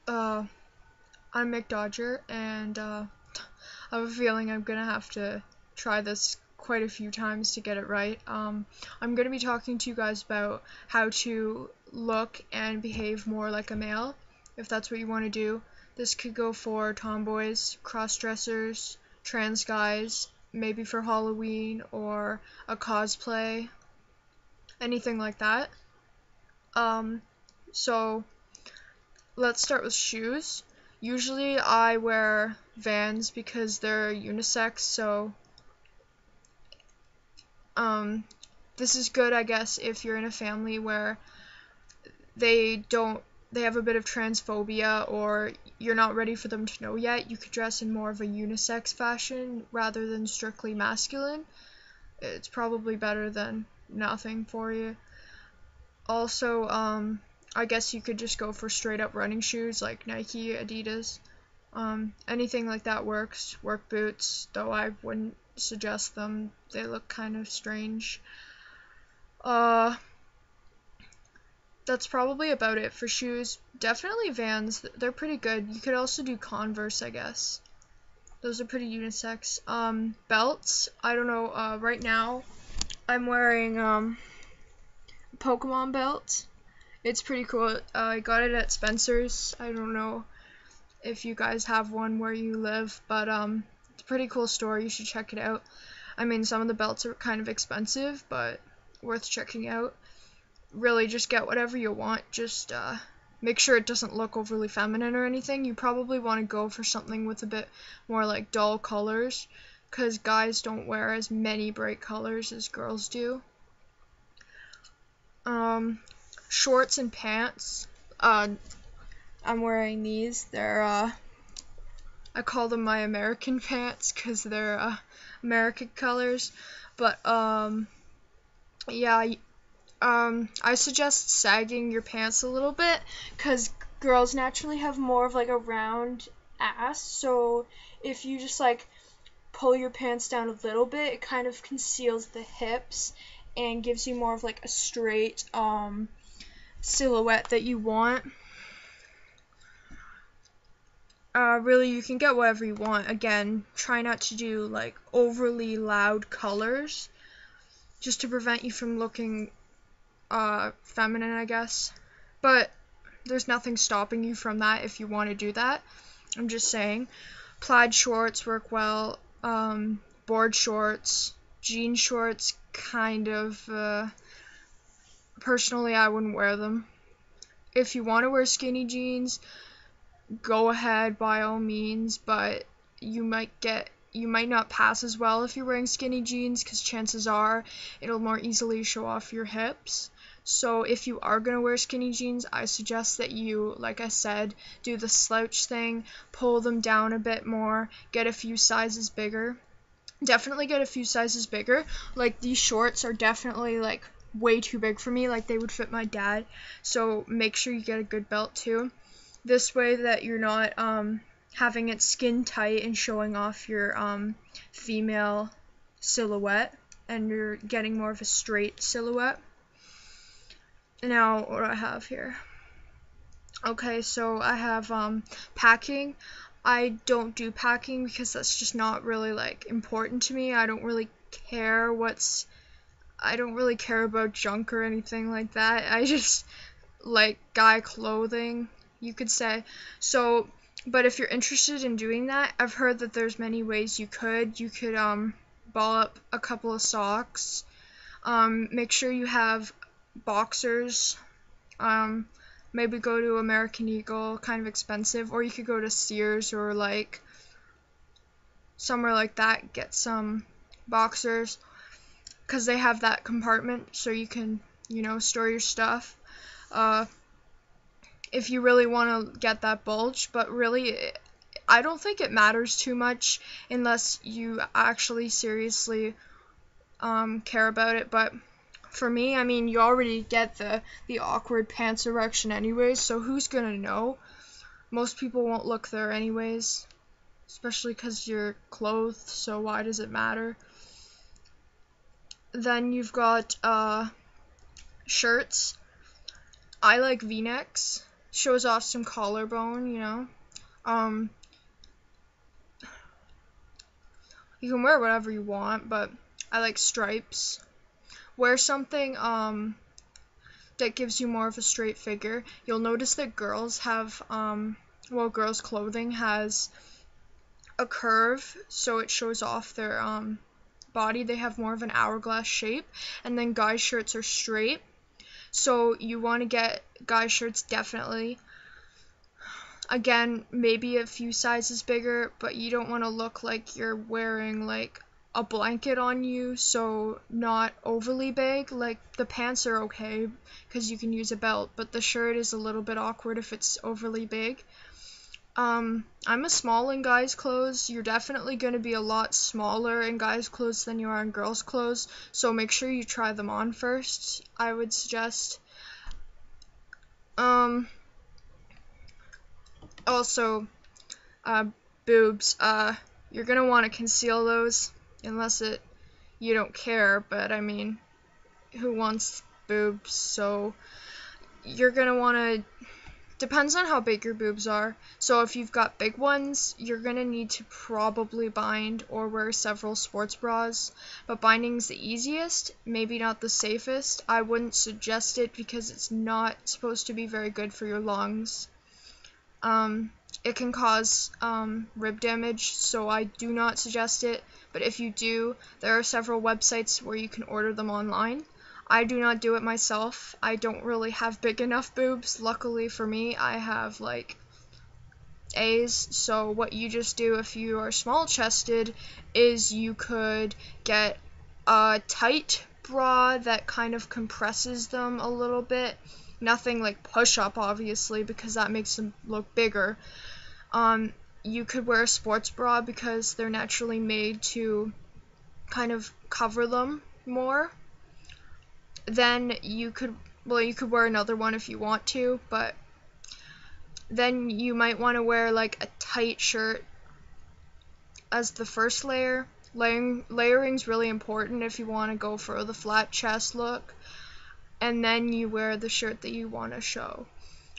I'm Mick Dodger, and I have a feeling I'm gonna have to try this quite a few times to get it right. I'm gonna be talking to you guys about how to look and behave more like a male, if that's what you want to do. This could go for tomboys, crossdressers, trans guys, maybe for Halloween or a cosplay, anything like that. Um, so let's start with shoes. Usually I wear Vans because they're unisex, so this is good, I guess, if you're in a family where they have a bit of transphobia, or you're not ready for them to know yet. You could dress in more of a unisex fashion rather than strictly masculine. It's probably better than nothing for you. Also, I guess you could just go for straight up running shoes like Nike, Adidas. Anything like that works. Work boots, though I wouldn't suggest them. They look kind of strange. That's probably about it for shoes. Definitely Vans. They're pretty good. You could also do Converse, I guess. Those are pretty unisex. Belts. I don't know. Right now, I'm wearing Pokemon belt. It's pretty cool. I got it at Spencer's. I don't know if you guys have one where you live, but it's a pretty cool store. You should check it out. I mean, some of the belts are kind of expensive, but worth checking out. Really, just get whatever you want. Just make sure it doesn't look overly feminine or anything. You probably want to go for something with a bit more like dull colors, because guys don't wear as many bright colors as girls do. Shorts and pants. I'm wearing these. They're I call them my American pants because they're American colors. But yeah, I suggest sagging your pants a little bit because girls naturally have more of like a round ass. So if you just like pull your pants down a little bit, it kind of conceals the hips and gives you more of like a straight silhouette that you want. Really, you can get whatever you want. Again, try not to do like overly loud colors just to prevent you from looking feminine, I guess. But there's nothing stopping you from that if you want to do that. I'm just saying. Plaid shorts work well. Board shorts, jean shorts, kind of. Personally, I wouldn't wear them. If you want to wear skinny jeans, go ahead by all means, but you might not pass as well if you're wearing skinny jeans because chances are it'll more easily show off your hips. So if you are going to wear skinny jeans, I suggest that you, like I said, do the slouch thing, pull them down a bit more, get a few sizes bigger. Definitely get a few sizes bigger. Like these shorts are definitely like way too big for me, like they would fit my dad. So make sure you get a good belt too. This way that you're not having it skin tight and showing off your female silhouette, and you're getting more of a straight silhouette. Now, what do I have here? Okay, so I have packing. I don't do packing because that's just not really like important to me. I don't really care about junk or anything like that. I just like guy clothing, you could say. So, but if you're interested in doing that, I've heard that there's many ways you could. You could ball up a couple of socks. Make sure you have boxers. Maybe go to American Eagle, kind of expensive, or you could go to Sears or like somewhere like that, get some boxers, because they have that compartment so you can, store your stuff. If you really want to get that bulge, but really, I don't think it matters too much unless you actually seriously care about it. But for me, I mean, you already get the awkward pants erection anyways, so who's gonna know? Most people won't look there anyways, especially because you're clothed, so why does it matter? Then you've got shirts. I like V-necks, shows off some collarbone, you know. You can wear whatever you want, but I like stripes. Wear something that gives you more of a straight figure. You'll notice that girls have girls' clothing has a curve, so it shows off their body. They have more of an hourglass shape, and then guys' shirts are straight. So you want to get guys' shirts definitely. Again, maybe a few sizes bigger, but you don't want to look like you're wearing like a blanket on you, so not overly big. Like the pants are okay because you can use a belt, but the shirt is a little bit awkward if it's overly big. I'm a small in guys' clothes. You're definitely going to be a lot smaller in guys' clothes than you are in girls' clothes, so make sure you try them on first, I would suggest. Also, boobs, you're going to want to conceal those, unless you don't care, but I mean, who wants boobs? So, you're going to want to, depends on how big your boobs are. So if you've got big ones, you're going to need to probably bind or wear several sports bras. But binding's the easiest, maybe not the safest. I wouldn't suggest it because it's not supposed to be very good for your lungs. It can cause rib damage, so I do not suggest it. But if you do, there are several websites where you can order them online. I do not do it myself. I don't really have big enough boobs. Luckily for me, I have like A's. So what you just do if you are small chested is you could get a tight bra that kind of compresses them a little bit. Nothing like push up, obviously, because that makes them look bigger. You could wear a sports bra because they're naturally made to kind of cover them more. Then you could wear another one if you want to, but then you might want to wear like a tight shirt as the first layer. Layering's really important if you want to go for the flat chest look, and then you wear the shirt that you want to show.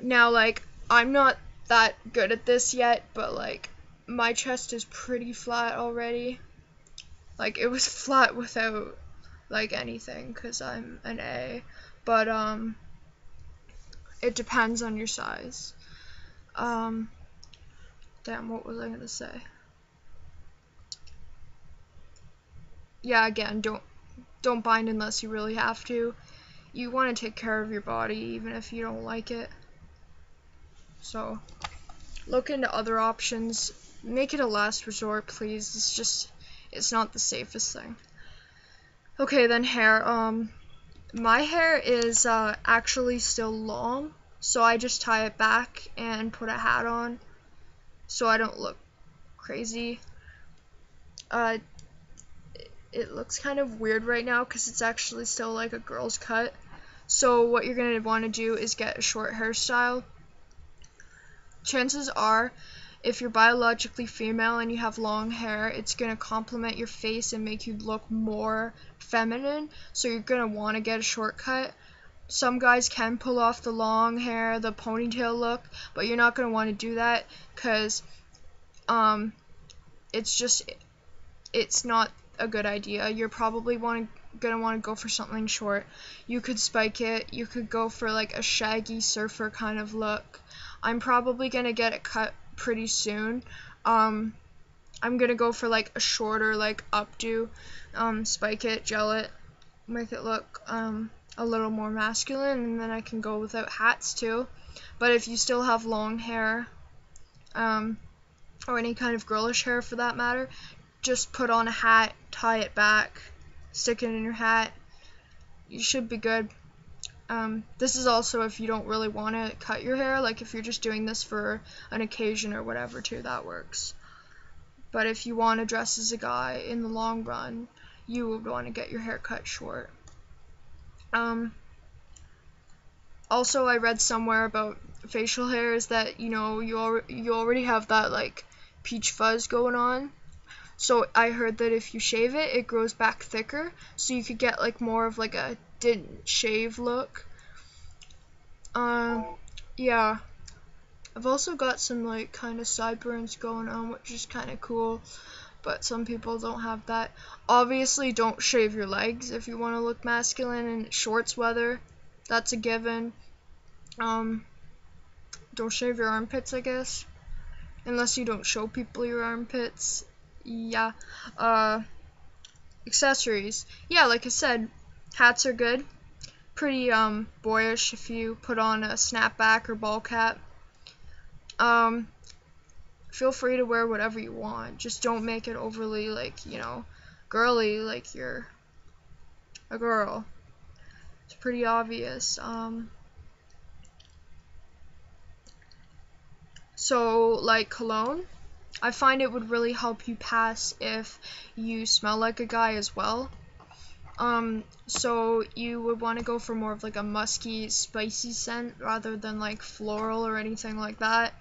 Now, like, I'm not that good at this yet, but like my chest is pretty flat already. Like, it was flat without like anything because I'm an A, but it depends on your size. Damn, what was I gonna say? Yeah, again, don't bind unless you really have to. You want to take care of your body even if you don't like it. So look into other options. Make it a last resort, please. It's not the safest thing. Okay, then hair. My hair is actually still long, so I just tie it back and put a hat on so I don't look crazy. It looks kind of weird right now because it's actually still like a girl's cut. So what you're going to want to do is get a short hairstyle. Chances are, if you're biologically female and you have long hair, it's going to complement your face and make you look more feminine, so you're going to want to get a short cut. Some guys can pull off the long hair, the ponytail look, but you're not going to want to do that because it's not a good idea. You're probably going to want to go for something short. You could spike it. You could go for like a shaggy surfer kind of look. I'm probably going to get it cut pretty soon. I'm going to go for like a shorter like updo. Spike it, gel it, make it look a little more masculine, and then I can go without hats too. But if you still have long hair, or any kind of girlish hair for that matter, just put on a hat, tie it back, stick it in your hat. You should be good. This is also if you don't really want to cut your hair, like if you're just doing this for an occasion or whatever too, that works. But if you want to dress as a guy in the long run, you would want to get your hair cut short. Also, I read somewhere about facial hairs that, you know, you already have that like peach fuzz going on. So I heard that if you shave it, it grows back thicker, so you could get like more of like a didn't shave look. Yeah. I've also got some like kind of sideburns going on, which is kind of cool, but some people don't have that. Obviously, don't shave your legs if you want to look masculine in shorts weather. That's a given. Don't shave your armpits, I guess, unless you don't show people your armpits. Yeah. Accessories. Yeah, like I said, hats are good. Pretty boyish if you put on a snapback or ball cap. Feel free to wear whatever you want. Just don't make it overly, like, you know, girly, like you're a girl. It's pretty obvious. So, like cologne, I find it would really help you pass if you smell like a guy as well. So you would want to go for more of like a musky, spicy scent rather than like floral or anything like that.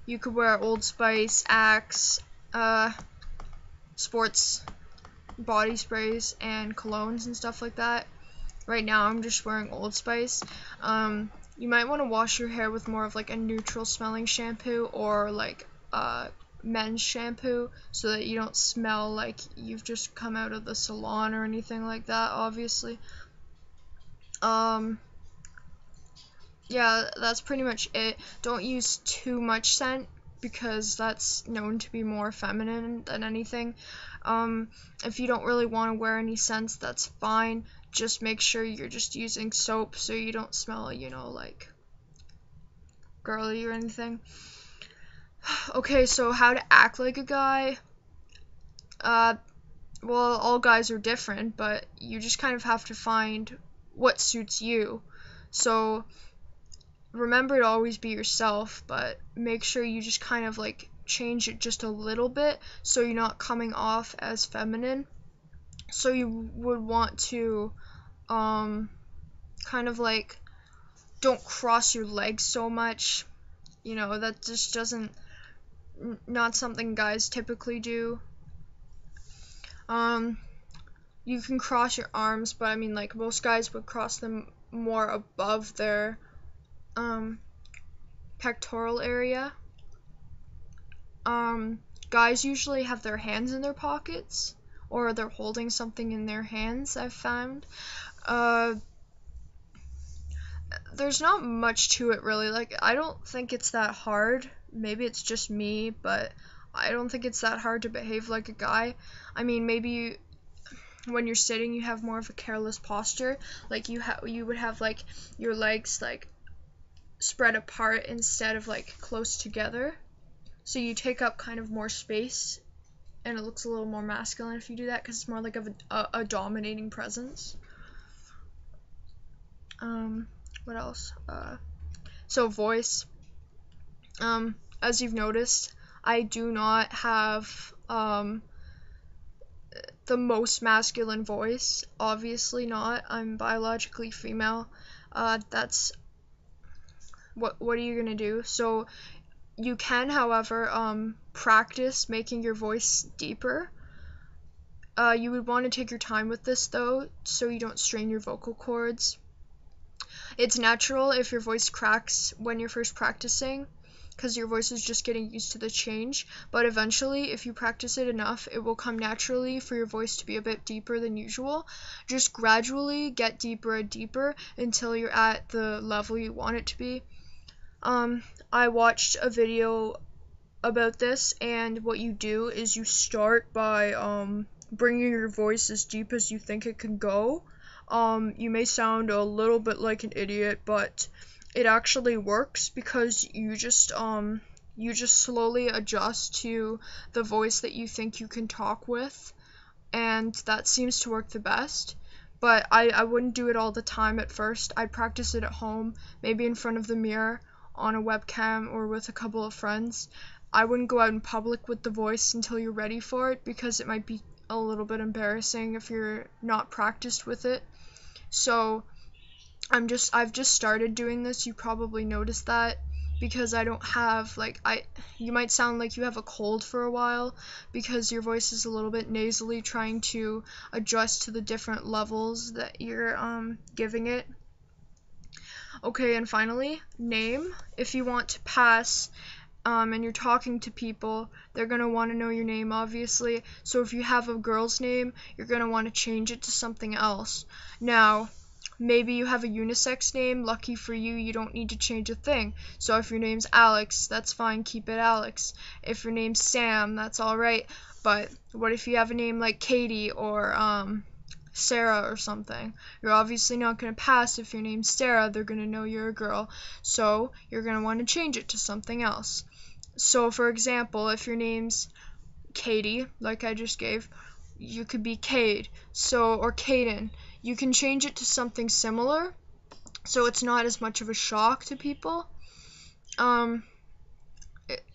You could wear Old Spice, Axe, sports body sprays and colognes and stuff like that. Right now I'm just wearing Old Spice. You might want to wash your hair with more of like a neutral smelling shampoo or like men's shampoo so that you don't smell like you've just come out of the salon or anything like that, obviously. Yeah, that's pretty much it. Don't use too much scent because that's known to be more feminine than anything. If you don't really want to wear any scents, that's fine. Just make sure you're just using soap so you don't smell, you know, like girly or anything. Okay, so how to act like a guy. Well, all guys are different, but you just kind of have to find what suits you. So remember to always be yourself, but make sure you just kind of like change it just a little bit so you're not coming off as feminine. So you would want to kind of like don't cross your legs so much. You know, that just doesn't not something guys typically do. You can cross your arms, but I mean like most guys would cross them more above their pectoral area. Guys usually have their hands in their pockets or they're holding something in their hands, I've found. There's not much to it really. Like, I don't think it's that hard. Maybe it's just me, but I don't think it's that hard to behave like a guy. I mean, maybe when you're sitting you have more of a careless posture. Like you would have like your legs like spread apart instead of like close together. So you take up kind of more space and it looks a little more masculine if you do that because it's more like of a dominating presence. What else? So voice. As you've noticed, I do not have the most masculine voice. Obviously not. I'm biologically female. That's what are you gonna do? So you can, however, practice making your voice deeper. You would want to take your time with this though, so you don't strain your vocal cords. It's natural if your voice cracks when you're first practicing, because your voice is just getting used to the change, but eventually, if you practice it enough, it will come naturally for your voice to be a bit deeper than usual. Just gradually get deeper and deeper until you're at the level you want it to be. I watched a video about this, and what you do is you start by bringing your voice as deep as you think it can go. You may sound a little bit like an idiot, but it actually works because you just slowly adjust to the voice that you think you can talk with, and that seems to work the best. But I wouldn't do it all the time at first. I'd practice it at home, maybe in front of the mirror, on a webcam, or with a couple of friends. I wouldn't go out in public with the voice until you're ready for it because it might be a little bit embarrassing if you're not practiced with it. So I've just started doing this. You probably noticed that because I don't have you might sound like you have a cold for a while because your voice is a little bit nasally, trying to adjust to the different levels that you're giving it. Okay, and finally, name. If you want to pass and you're talking to people, they're going to want to know your name, obviously. So if you have a girl's name, you're going to want to change it to something else. Now, maybe you have a unisex name. Lucky for you, you don't need to change a thing. So if your name's Alex, that's fine, keep it Alex. If your name's Sam, that's alright. But what if you have a name like Katie or Sarah or something? You're obviously not going to pass if your name's Sarah. They're going to know you're a girl. So you're going to want to change it to something else. So for example, if your name's Katie, like I just gave, you could be Cade. Or Caden. You can change it to something similar, so it's not as much of a shock to people.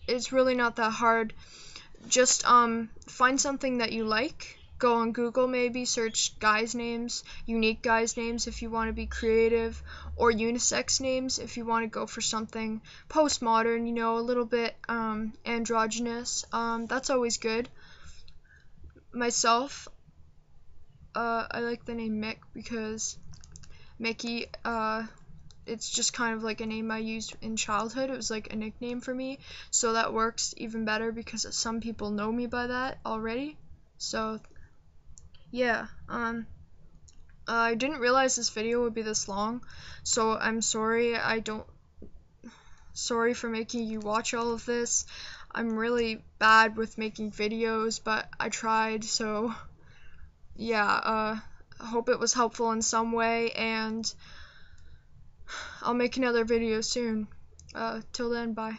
It's really not that hard. Just find something that you like. Go on Google, maybe search guys' names, unique guys' names if you want to be creative, or unisex names if you want to go for something postmodern, a little bit androgynous. That's always good. Myself, I like the name Mick because Mickey, it's just kind of like a name I used in childhood. It was like a nickname for me, so that works even better because some people know me by that already. So yeah, I didn't realize this video would be this long, so I'm sorry. Sorry for making you watch all of this. I'm really bad with making videos, but I tried, so yeah, I hope it was helpful in some way, and I'll make another video soon. Till then, bye.